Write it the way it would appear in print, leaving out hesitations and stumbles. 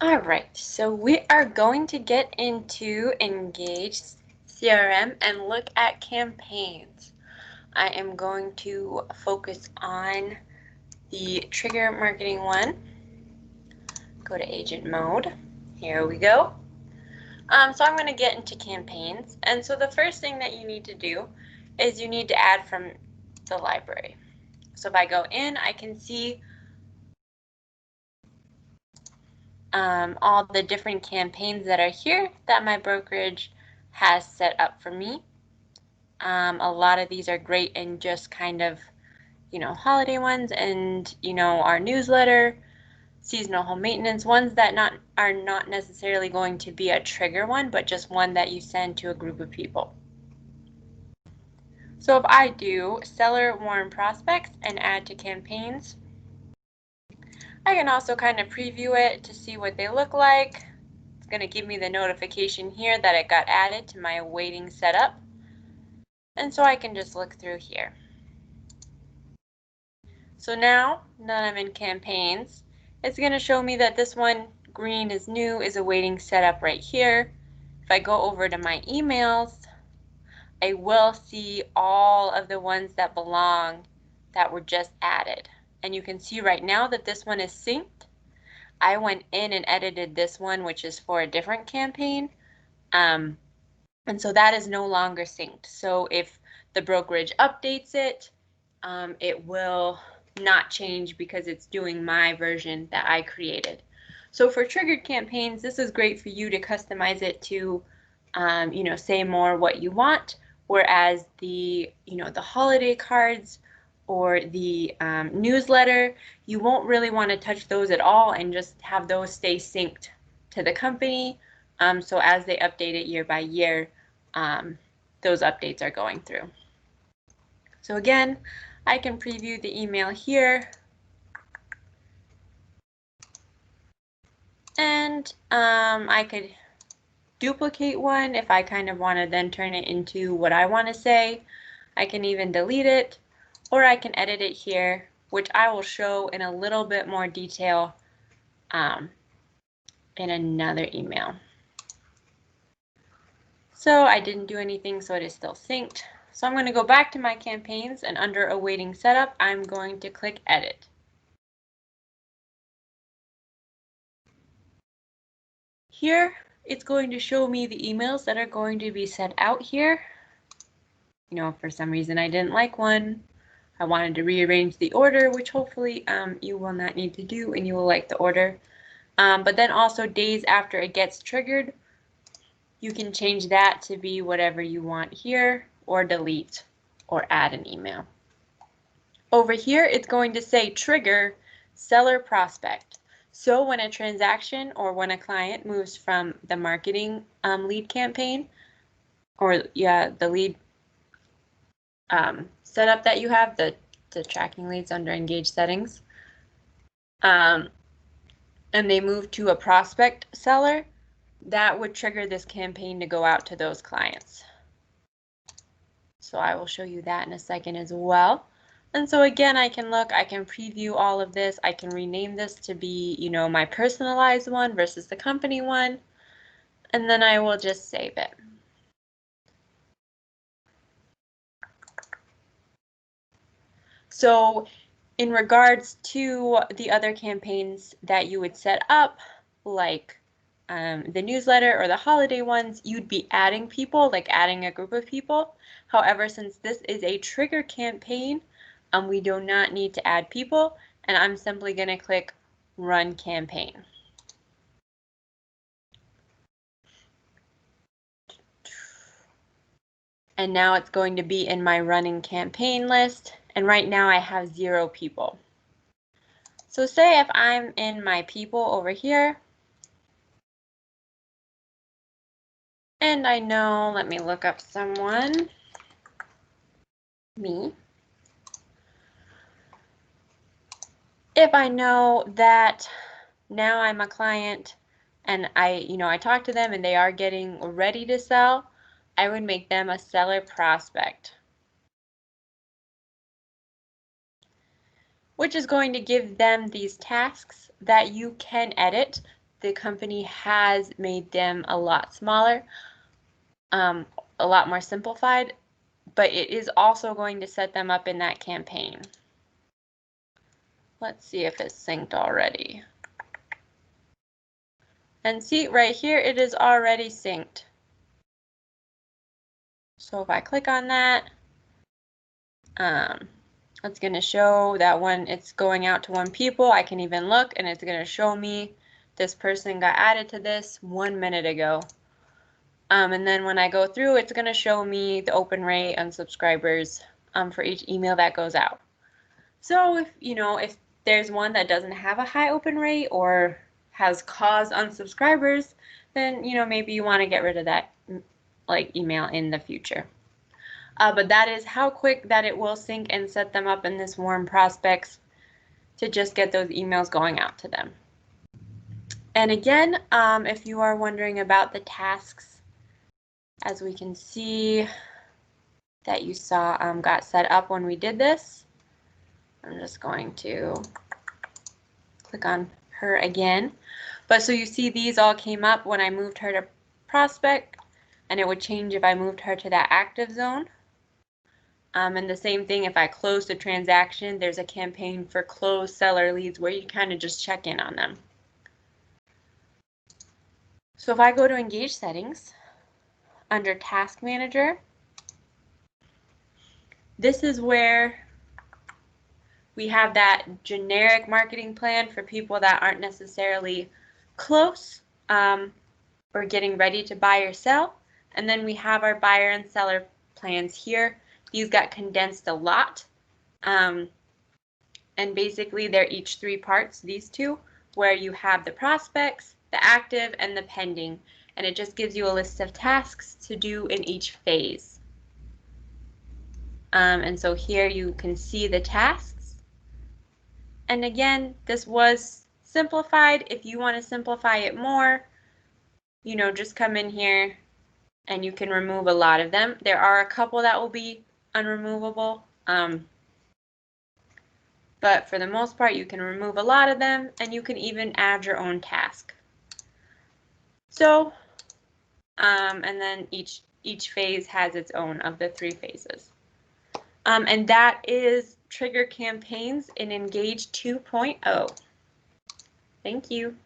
All right, so we are going to get into Engage CRM and look at campaigns. I am going to focus on the trigger marketing one. Go to agent mode. Here we go. So I'm going to get into campaigns. And so the first thing that you need to do is you need to add from the library. So if I go in, I can see all the different campaigns that are here that my brokerage has set up for me. A lot of these are great in just kind of, holiday ones and, our newsletter, seasonal home maintenance, ones that are not necessarily going to be a trigger one, but just one that you send to a group of people. So if I do seller warm prospects and add to campaigns, I can also kind of preview it to see what they look like. It's going to give me the notification here that it got added to my waiting setup. And so I can just look through here. So now that I'm in campaigns, it's going to show me that this one, green is new, is a waiting setup right here. If I go over to my emails, I will see all of the ones that belong that were just added. And you can see right now that this one is synced. I went in and edited this one, which is for a different campaign. And so that is no longer synced. So if the brokerage updates it, it will not change because it's doing my version that I created. So for triggered campaigns, this is great for you to customize it to, say more what you want. Whereas the holiday cards or the newsletter, you won't really want to touch those at all and just have those stay synced to the company. So as they update it year by year, those updates are going through. So again, I can preview the email here. And I could duplicate one if I kind of want to then turn it into what I want to say. I can even delete it, or I can edit it here, which I will show in a little bit more detail in another email. So I didn't do anything, so it is still synced. So I'm going to go back to my campaigns, and under awaiting setup, I'm going to click edit. Here, it's going to show me the emails that are going to be sent out here. If for some reason I didn't like one, I wanted to rearrange the order, which hopefully you will not need to do and you will like the order. But then also days after it gets triggered, you can change that to be whatever you want here, or delete or add an email. Over here, it's going to say trigger seller prospect. So when a transaction or when a client moves from the marketing lead campaign, or the lead setup that you have, the tracking leads under engage settings, and they move to a prospect seller, that would trigger this campaign to go out to those clients. So I will show you that in a second as well. And so again, I can preview all of this. I can rename this to be, my personalized one versus the company one. And then I will just save it. So in regards to the other campaigns that you would set up, like the newsletter or the holiday ones, you'd be adding people, like adding a group of people. However, since this is a trigger campaign, we do not need to add people, and I'm simply going to click Run Campaign. And now it's going to be in my running campaign list, and right now I have 0 people. So say if I'm in my people over here, and I know, let me look up someone, me. If I know that now I'm a client and I talk to them and they are getting ready to sell, I would make them a seller prospect, which is going to give them these tasks that you can edit the company has made them a lot smaller, a lot more simplified, but it is also going to set them up in that campaign. Let's see if it's synced already. And see right here, it is already synced. So if I click on that, it's going to show that when it's going out to 1 people, I can even look and it's going to show me this person got added to this 1 minute ago. And then when I go through, it's going to show me the open rate and subscribers for each email that goes out. So if there's one that doesn't have a high open rate or has caused unsubscribers, then maybe you want to get rid of that email in the future. But that is how quick that it will sync and set them up in this warm prospects to just get those emails going out to them. And again, if you are wondering about the tasks, as we can see that you saw got set up when we did this, I'm just going to click on her again. But so you see these all came up when I moved her to prospect, and it would change if I moved her to that active zone. And the same thing, if I close the transaction, there's a campaign for closed seller leads where you kind of just check in on them. So if I go to Engage Settings, under Task Manager, this is where we have that generic marketing plan for people that aren't necessarily close or getting ready to buy or sell. And then we have our buyer and seller plans here. These got condensed a lot. And basically they're each 3 parts, these two, where you have the prospects, the active, and the pending. And it just gives you a list of tasks to do in each phase. And so here you can see the tasks. And again, this was simplified. If you want to simplify it more, just come in here and you can remove a lot of them. There are a couple that will be unremovable. But for the most part, you can remove a lot of them, and you can even add your own task. So, and then each phase has its own of the 3 phases. And that is Trigger Campaigns in Engage 2.0. Thank you.